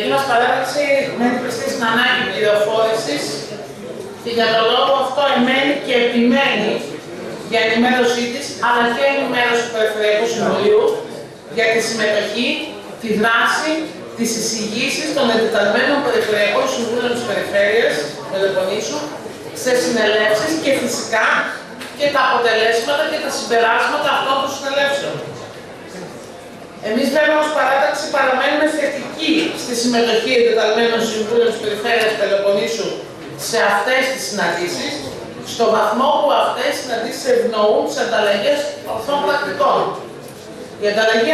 δική μας παράταξη μένει πιστή στην ανάγκη πληροφόρησης και για τον λόγο αυτό εμένει και επιμένει για ενημέρωσή της, αλλά και ενημέρωση του Περιφερειακού Συμβουλίου για τη συμμετοχή, τη δράση, τις εισηγήσεις των εντεταλμένων Περιφερειακών Συμβούλων της Περιφέρειας Πελοποννήσου σε συνελεύσεις και φυσικά και τα αποτελέσματα και τα συμπεράσματα αυτών των συνελεύσεων. Εμείς βέβαια ως παράταξη παραμένουμε θετικοί στη συμμετοχή εντεταλμένων Συμβούλων της Περιφέρειας Πελοποννήσου σε αυτές τις συναντήσεις, στο βαθμό που αυτές οι συναντήσεις ευνοούν τις ανταλλαγές ορθών πρακτικών. Η ανταλλαγή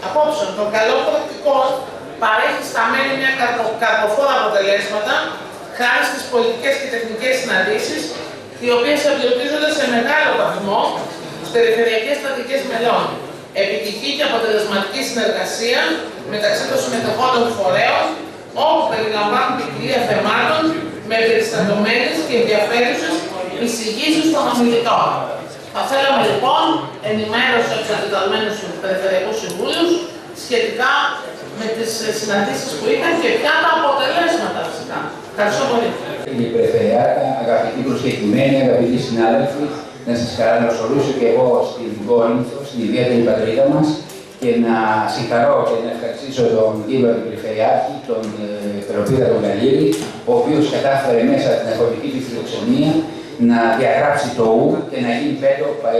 απόψεων των καλών πρακτικών παρέχει στα μέλη μια καρποφόρα αποτελέσματα χάρη στις πολιτικές και τεχνικές συναντήσεις, οι οποίες εμπλουτίζονται σε μεγάλο βαθμό στις περιφερειακές στρατηγικές μελών. Επιτυχή και αποτελεσματική συνεργασία μεταξύ των συμμετεχόντων φορέων, όπου περιλαμβάνουν ποικιλία θεμάτων με περιστατωμένες και ενδιαφέρουσες εισηγήσεις των ομιλητών. Θα θέλαμε λοιπόν ενημέρωση από τους εντεταλμένους Περιφερειακούς Συμβούλους σχετικά με τις συναντήσεις που είχαν και ποια τα αποτελέσματα φυσικά. Ευχαριστώ πολύ. Κύριε Περιφερειάτα, αγαπητοί προσκεκλημένοι, αγαπητοί συνάδελφοι, να σας καλωσορίσω και εγώ στην Κόρινθο, στην ιδιαίτερη πατρίδα μας, και να συγχαρώ και να ευχαριστήσω τον κύριο Περιφερειάρχη, τον Περοπίδα τον Γαλλίδη, ο οποίος κατάφερε μέσα από την αγροτική του φιλοξενία να διαγράψει το ου και να γίνει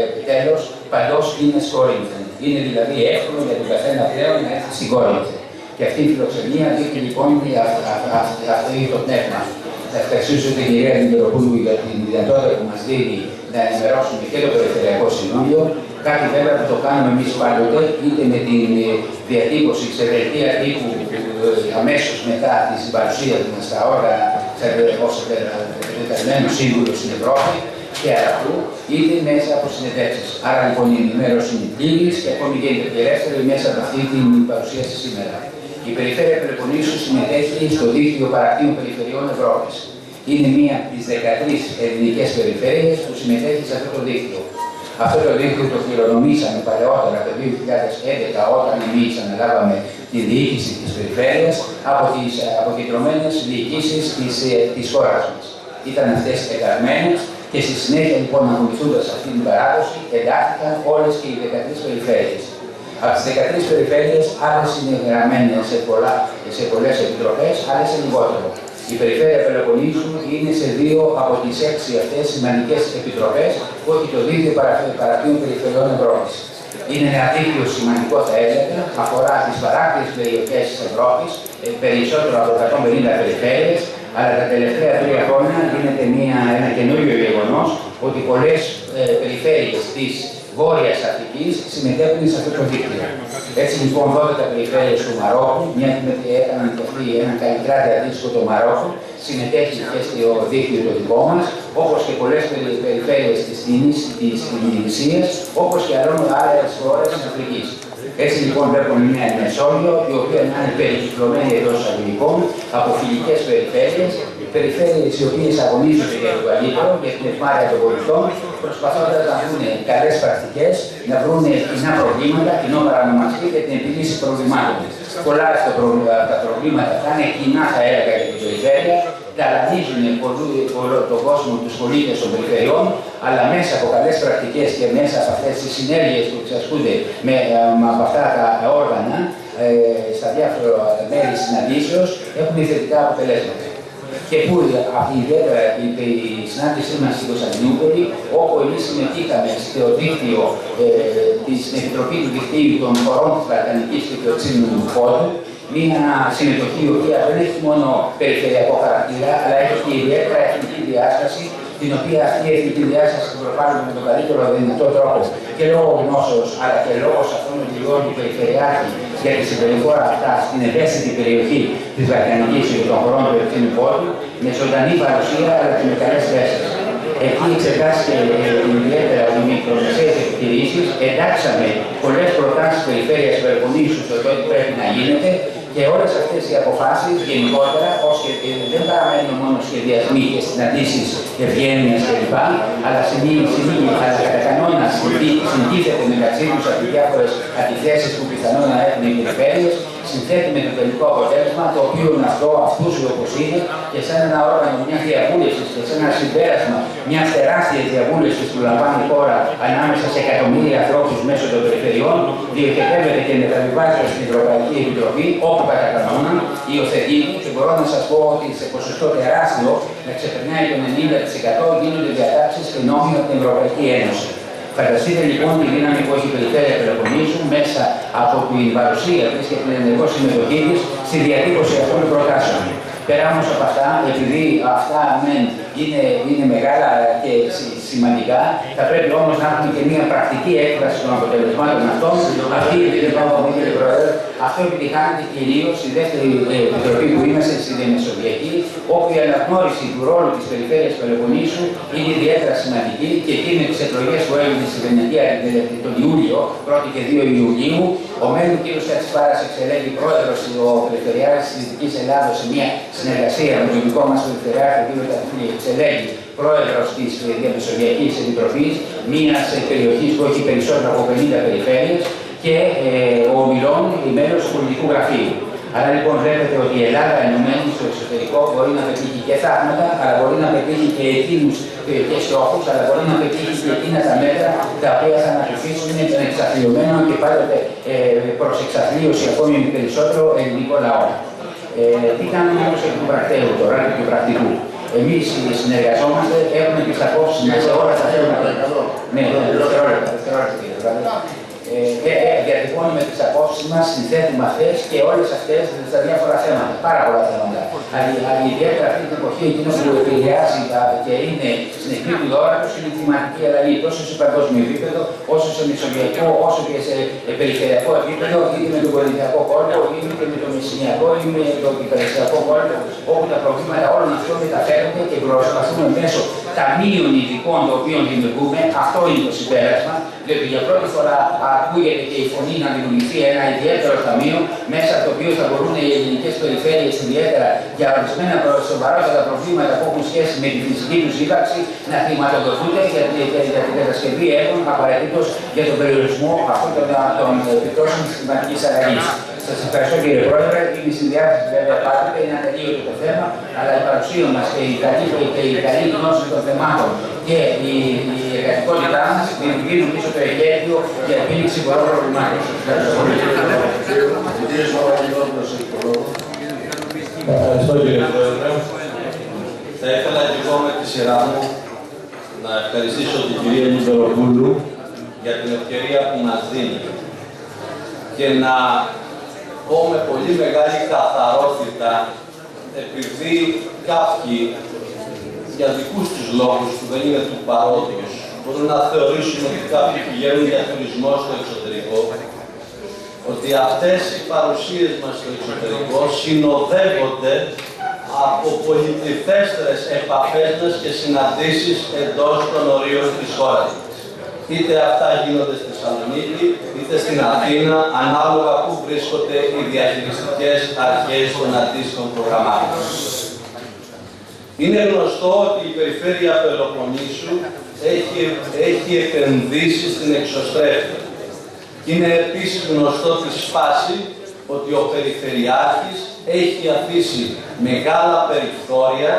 επιτέλους παντός είναι Κόρινθο. Είναι δηλαδή εύκολο για τον καθένα πλέον να έρθει στην Κόρινθο. Και αυτή η φιλοξενία δείχνει λοιπόν αυτό το πνεύμα. Θα ευχαριστήσω την κυρία Δημητροπούλου για την δυνατότητα που μας δίνει να ενημερώσουμε και το Περιφερειακό Συμβούλιο. Κάτι βέβαια που το κάνουμε εμείς πάντοτε, είτε με την διατύπωση σε δελτία τύπου αμέσως μετά τη παρουσία μας στα όργανα ως εντεταλμένος σύμβουλος στην Ευρώπη και αλλού, είτε μέσα από συνεντεύξεις. Άρα λοιπόν η ενημέρωση είναι πλήρης και ακόμη γίνεται και ελεύθερη μέσα από αυτή την παρουσίαση σήμερα. Η Περιφέρεια Πελοποννήσου συμμετέχει στο δίκτυο παρακτήων περιφερειών Ευρώπης. Είναι μία από τις 13 ελληνικές περιφέρειες που συμμετέχει σε αυτό το δίκτυο. Αυτό το δίκτυο το κληρονομήσαμε παλαιότερα το 2011 όταν εμείς αναλάβαμε τη διοίκηση της περιφέρειας από τις αποκεντρωμένες διοικήσεις της χώρας μας. Ήταν αυτές ενταγμένες και στη συνέχεια λοιπόν ακολουθώντας αυτή την παράδοση εντάχθηκαν όλες και οι 13 περιφέρειες. Από τις 13 περιφέρειες, άλλες είναι γραμμένες σε πολλές επιτροπές, άλλες λιγότερο. Η Περιφέρεια Πελοποννήσου είναι σε 2 από τις 6 αυτές σημαντικές επιτροπές που έχει το δίκτυο παρακτήων περιφερειών Ευρώπης. Είναι ένα δίκτυο σημαντικό, θα έλεγα, αφορά τις παράκτιες περιοχές της Ευρώπης, περισσότερο από 150 περιφέρειες, αλλά τα τελευταία 3 χρόνια γίνεται ένα καινούριο γεγονός ότι πολλές περιφέρειες της Βόρειας Αφρικής συμμετέχουν σε αυτό το δίκτυο. Έτσι λοιπόν 12 περιφέρειες του Μαρόκου, μια και έκαναν και αυτοί ένα καλλιτράτη αντίστοιχο το Μαρόκο, συμμετέχει και στο δίκτυο το δικό μας, όπως και πολλές περιφέρειες της Τινησίας, όπως και άλλες χώρες της Αφρικής. Έτσι λοιπόν βλέπουμε μια Μεσόγειο, η οποία να είναι περικυκλωμένη εντός εισαγωγικών από φιλικές περιφέρειες, περιφέρειες οι οποίες αγωνίζονται για το καλύτερο, για την ευμάρεια των πολιτών, προσπαθώντας να βρουν καλές πρακτικές, να βρουν κοινά προβλήματα, κοινό παρανομαστή και την επίλυση προβλημάτων. Πολλά από τα προβλήματα θα είναι κοινά, θα έλεγα, για την περιφέρεια, ταλανίζουν τον κόσμο, τους πολίτες των περιφερειών, αλλά μέσα από καλές πρακτικές και μέσα από αυτές τις συνέργειες που εξασκούνται από αυτά τα όργανα στα διάφορα μέρη συναντήσεως έχουν θετικά αποτελέσματα. Και που ιδιαίτερα η συνάντησή μας στην Κωνσταντινούπολη, όπου εμείς συμμετείχαμε στο δίκτυο, στην Επιτροπή του Δικτύου των Χωρών της Βαλκανικής και του Οξύνου Πόντου, μια συμμετοχή η οποία δεν έχει μόνο περιφερειακό χαρακτήρα, αλλά έχει και ιδιαίτερα εθνική διάσταση, την οποία αυτή η εθνική διάσταση την προβάλλουμε με τον καλύτερο δυνατό τρόπο και λόγω γνώσεως, αλλά και λόγω αυτών των γεγονότων του Περιφερειάρχη για τη συμπεριφορά αυτά στην ευαίσθητη περιοχή της Βαλκανικής και των χωρών του Ευθύνου Πόντου, με ζωντανή παρουσία αλλά και με καλές θέσεις. Εκεί εξετάστηκε ιδιαίτερα οι μικρομεσαίες επιχειρήσεις, εντάξαμε πολλές προτάσεις περιφέρειας Πελοποννήσου στο τι πρέπει να γίνεται και όλες αυτές οι αποφάσεις γενικότερα, δεν παραμένουν μόνο σχεδιασμοί και συναντήσεις ευγένειας κλπ. Αλλά κατά κανόνα συντίθεται μεταξύ τους από διάφορες αντιθέσεις που πιθανόν να έχουν οι περιφέρειες συνθέτει με το τελικό αποτέλεσμα, το οποίο αυτό αυτούσιο όπως είναι και σαν ένα όργανο μια διαβούλευση και σαν ένα συμπέρασμα μια τεράστια διαβούλευση που λαμβάνει η χώρα ανάμεσα σε εκατομμύρια ανθρώπους μέσω των περιφερειών, διοχετεύεται και μεταβιβάζεται στην Ευρωπαϊκή Επιτροπή, όπου κατά κανόνα υιοθετείται και μπορώ να σας πω ότι σε ποσοστό τεράστιο, να ξεπερνάει το 90%, γίνονται διατάξεις και νόμοι από την Ευρωπαϊκή Ένωση. Φανταστείτε λοιπόν τη δύναμη που έχει η Περιφέρεια Πελοποννήσου μέσα από την παρουσία της και την ενεργό συμμετοχή της στη διατύπωση αυτών των προτάσεων. Πέρα όμως από αυτά, επειδή αυτά είναι μεγάλα και σημαντικά, θα πρέπει όμως να έχουμε και μια πρακτική έκφραση των αποτελεσμάτων αυτών. Αυτό επιτυχάνεται κυρίως στη δεύτερη επιτροπή που είμαστε στη Μεσογειακή, όπου η αναγνώριση του ρόλου της Περιφέρειας Πελοποννήσου είναι ιδιαίτερα σημαντική και εκεί με τις εκλογές που έγιναν στη Βενετία τον Ιούλιο, 1η και 2 Ιουλίου, ο μένου κ. Κατσιπάρας εξελέγει πρόεδρος του Περιφερειάρχης της Δυτικής Ελλάδος σε μια συνεργασία με τον δικό μας Περιφερειάρχη, ο κ. Ταφίλη, εξελέγει πρόεδρος της Διαμεσογειακής Επιτροπής, μιας περιοχής που έχει περισσότερο από 50 περιφέρειες, και ο Μιλών, μέλος του πολιτικού γραφείου. Άρα λοιπόν βλέπετε ότι η Ελλάδα ενωμένη στο εξωτερικό μπορεί να πετύχει και θαύματα, αλλά μπορεί να πετύχει και εκείνους και στόχους, αλλά μπορεί να πετύχει και εκείνα τα μέτρα τα οποία θα αναπτύξουν τον εξαθλειωμένο και πάντοτε προς εξαθλίωση ακόμη περισσότερο ελληνικό λαό. Τι κάνουμε όμως εκ του πρακτέου τώρα και του πρακτικού. Εμείς συνεργαζόμαστε, έχουμε τις απόψεις μας σε όλα τα θέματα. Ναι, δευτερόλεπτα. Διατυπώνουμε τις απόψεις μας, συνθέτουμε αυτές και όλες αυτές στα διάφορα θέματα, πάρα πολλά θέματα. Αλλά ιδιαίτερα αυτή την εποχή, εκείνο που επηρεάζει και είναι στην εκκλήση του δόρατος είναι η κλιματική αλλαγή, τόσο σε παγκόσμιο επίπεδο, όσο σε μεσογειακό, όσο και σε περιφερειακό επίπεδο, είτε με τον πολιτιακό κόλπο, είτε με το μεσηνιακό, είτε με τον υπηρεσιακό κόλπο, όπου τα προβλήματα όλων αυτών μεταφέρονται και προσπαθούμε μέσω ταμείων ειδικών των οποίων δημιουργούμε. Αυτό είναι το συμπέρασμα, διότι για πρώτη φορά ακούγεται και η φωνή να δημιουργηθεί ένα ιδιαίτερο ταμείο, μέσα από το οποίο θα μπορούν οι ελληνικές περιφέρειες, ιδιαίτερα για ορισμένα σοβαρότερα προβλήματα που έχουν σχέση με τη φυσική τους ύπαρξη, να χρηματοδοτούνται για την κατασκευή έργων απαραίτητος για τον περιορισμό αυτών των επιπτώσεων της κλιματικής αλλαγής. Σας ευχαριστώ κύριε Πρόεδρε. Είναι στη διάθεση βέβαια πάντοτε, είναι ατελείωτο το θέμα, αλλά η παρουσία μας και η καλή γνώση των θεμάτων και η εργατικότητά μας δημιουργούν πίσω το εχέγγυο για επίλυση πολλών προβλημάτων. Ευχαριστώ κύριε Πρόεδρε. Θα ήθελα και εγώ με τη σειρά μου να ευχαριστήσω την κυρία Μητροπούλου για την ευκαιρία που μας δίνει και να πω με πολύ μεγάλη καθαρότητα, επειδή κάποιοι για δικούς τους λόγους που δεν είναι του παρόντος μπορούν να θεωρήσουν ότι κάποιοι πηγαίνουν για τουρισμό στο εξωτερικό, ότι αυτές οι παρουσίες μας στο εξωτερικό συνοδεύονται από πολυπληθέστερες επαφές μας και συναντήσεις εντός των ορίων της χώρας μας. Είτε αυτά γίνονται στη Θεσσαλονίκη, είτε στην Αθήνα, ανάλογα που βρίσκονται οι διαχειριστικές αρχές των αντίστοιχων προγραμμάτων. Είναι γνωστό ότι η Περιφέρεια Πελοποννήσου έχει επενδύσει στην εξωστρέφεια. Είναι επίσης γνωστό τη φάση ότι ο Περιφερειάρχης έχει αφήσει μεγάλα περιθώρια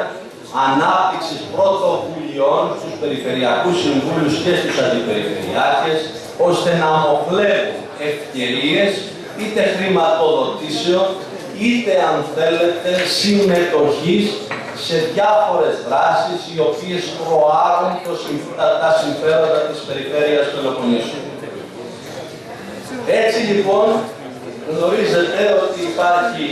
ανάπτυξης πρωτοβουλειών στους Περιφερειακούς Συμβούλους και στους Αντιπεριφερειάρχες, ώστε να μοχλεύουν ευκαιρίες είτε χρηματοδοτήσεων, είτε αν θέλετε συμμετοχής σε διάφορες δράσεις οι οποίες προάγουν τα συμφέροντα της Περιφέρειας Πελοποννήσου. Έτσι λοιπόν γνωρίζετε ότι υπάρχει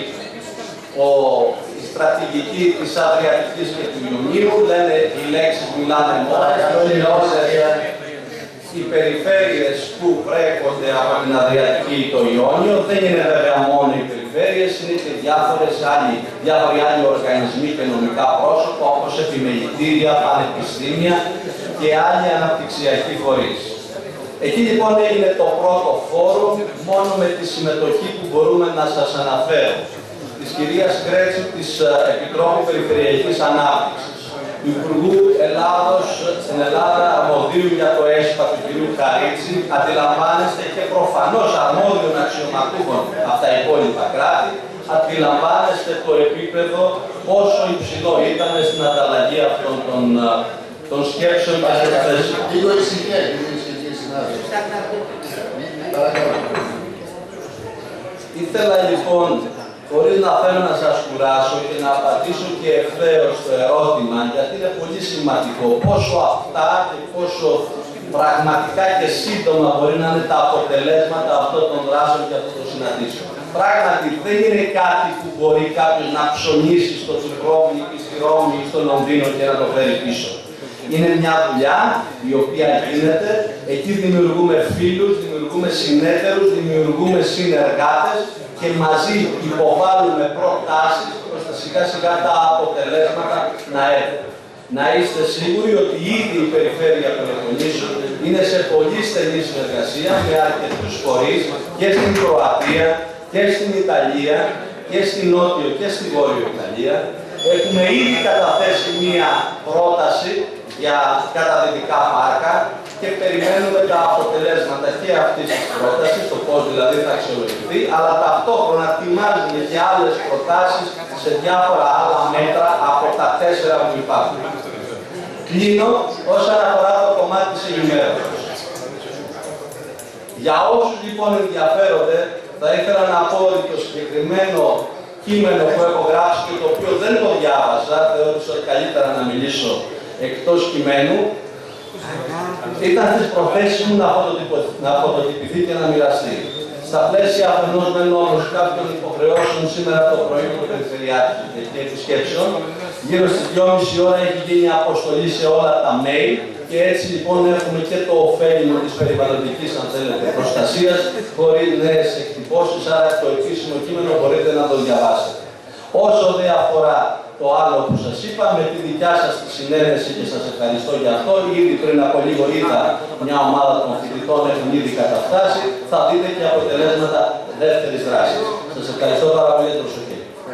η στρατηγική της Αδριατικής και του Ιουνίου, λένε οι λέξεις μιλάνε μόνες, είναι όλες οι περιφέρειες που βρέχονται από την Αδριατική ή το Ιόνιο. Δεν είναι βέβαια μόνο οι περιφέρειες, είναι και διάφοροι άλλοι οργανισμοί και νομικά πρόσωπα, όπως επιμελητήρια, πανεπιστήμια και άλλοι αναπτυξιακοί φορείς. Εκεί λοιπόν έγινε το πρώτο φόρουμ, μόνο με τη συμμετοχή που μπορούμε να σας αναφέρω, της κυρίας Κρέτσου, της Επιτρόπου Περιφερειακής Ανάπτυξης, του Υπουργού Ελλάδος στην Ελλάδα αρμοδίου για το ΕΣΠΑ του κ. Χαρίτση, αντιλαμβάνεστε και προφανώς αρμόδιων αξιωματούχων από τα υπόλοιπα κράτη, αντιλαμβάνεστε το επίπεδο πόσο υψηλό ήταν στην ανταλλαγή αυτών των σκέψεων και των θέσεων. Λίγο ησυχία, κύριε συνάδελφε. Ήθελα λοιπόν, χωρίς να θέλω να σας κουράσω και να απαντήσω και ευθέως στο ερώτημα, γιατί είναι πολύ σημαντικό πόσο αυτά και πόσο πραγματικά και σύντομα μπορεί να είναι τα αποτελέσματα αυτών των δράσεων και αυτών των συναντήσεων. Πράγματι δεν είναι κάτι που μπορεί κάποιος να ψωνίσει στο Τσουκρόβι ή στη Ρώμη ή στο Λονδίνο και να το φέρει πίσω. Είναι μια δουλειά η οποία γίνεται, εκεί δημιουργούμε φίλους, δημιουργούμε συνέτερους, δημιουργούμε συνεργάτες και μαζί υποβάλλουμε προτάσεις ώστε σιγά σιγά τα αποτελέσματα να έρθουν. Να είστε σίγουροι ότι ήδη η Περιφέρεια Πελοποννήσου είναι σε πολύ στενή συνεργασία με αρκετούς φορείς και στην Κροατία και στην Ιταλία και στην Νότιο και στη Βόρειο Ιταλία. Έχουμε ήδη καταθέσει μία πρόταση για καταδυτικά πάρκα και περιμένουμε τα αποτελέσματα και αυτής της πρότασης, το πώς δηλαδή θα αξιολογηθεί, αλλά ταυτόχρονα ετοιμάζουμε και άλλες προτάσεις σε διάφορα άλλα μέτρα από τα 4 που υπάρχουν. Κλείνω όσον αφορά το κομμάτι της ενημέρωσης. Για όσους λοιπόν ενδιαφέρονται, θα ήθελα να πω ότι το συγκεκριμένο κείμενο που έχω γράψει και το οποίο δεν το διάβασα, θεώρησα καλύτερα να μιλήσω εκτός κειμένου, ήταν στις προθέσεις μου να φωτοτυπηθεί και να μοιραστεί. Στα πλαίσια αφενός μενόμενος κάποιων υποχρεώσεων σήμερα το πρωί του Περιφερειάρχη και επισκέψεων, γύρω στις 2,5 ώρα έχει γίνει αποστολή σε όλα τα mail και έτσι λοιπόν έχουμε και το ωφέλιμο της περιβαλλοντικής, αν θέλετε, προστασίας, χωρίς νέες εκτυπώσεις, άρα το επίσημο κείμενο μπορείτε να το διαβάσετε. Όσο δεν αφορά το άλλο που σας είπα, με τη δικιά σας τη συνένεση και σας ευχαριστώ για αυτό, ήδη πριν από λίγο είδα μια ομάδα των φοιτητών έχουν ήδη καταφτάσει, θα δείτε και αποτελέσματα δεύτερης δράσης. Σας ευχαριστώ πάρα πολύ για την προσοχή.